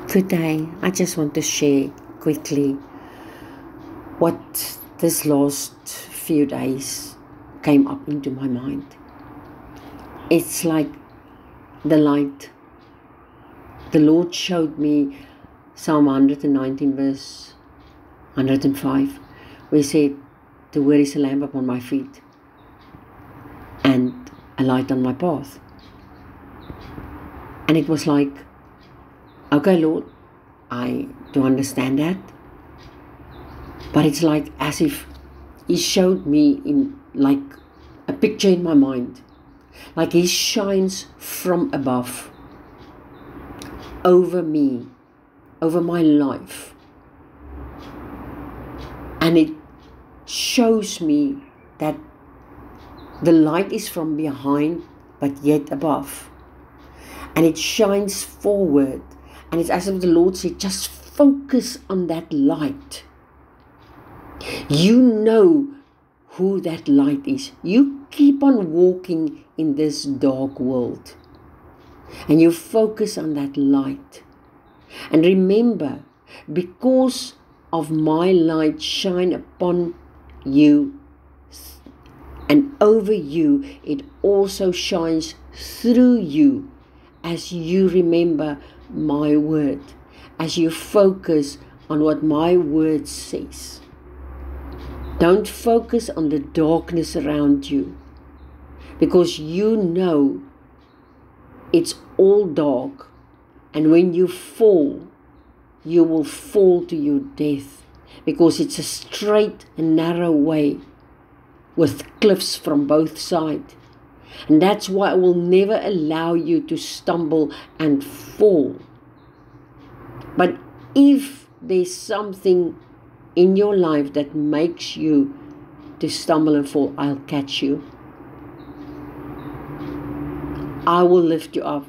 Good day. I just want to share quickly what this last few days came up into my mind. It's like the light. The Lord showed me Psalm 119 verse 105, where he said, "The word is a lamp upon my feet and a light on my path." And it was like, okay, Lord, I do understand that. But it's like as if He showed me in like a picture in my mind. Like He shines from above over me, over my life. And it shows me that the light is from behind, but yet above. And it shines forward. And it's as if the Lord said, just focus on that light. You know who that light is. You keep on walking in this dark world. And you focus on that light. And remember, because of my light shine upon you and over you, it also shines through you as you remember my word, as you focus on what my word says. Don't focus on the darkness around you, because you know it's all dark, and when you fall, you will fall to your death, because it's a straight and narrow way with cliffs from both sides. And that's why I will never allow you to stumble and fall. But if there's something in your life that makes you to stumble and fall, I'll catch you. I will lift you up.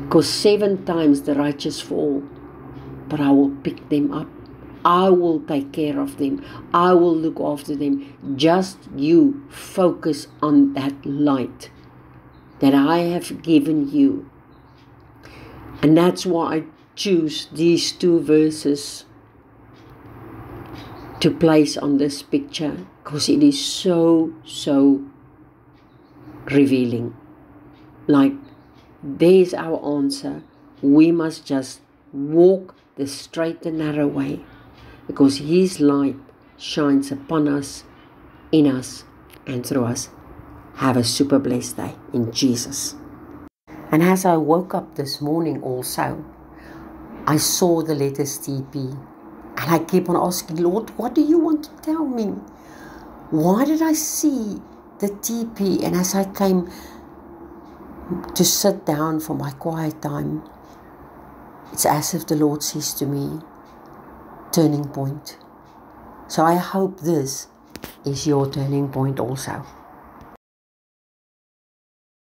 Because 7 times the righteous fall, but I will pick them up. I will take care of them. I will look after them. Just you focus on that light that I have given you. And that's why I choose these 2 verses to place on this picture, because it is so revealing. Like, there's our answer. We must just walk the straight and narrow way, because His light shines upon us, in us, and through us. Have a super blessed day in Jesus. And as I woke up this morning also, I saw the letters TP. And I keep on asking, Lord, what do you want to tell me? Why did I see the TP? And as I came to sit down for my quiet time, it's as if the Lord says to me, turning point. So I hope this is your turning point also.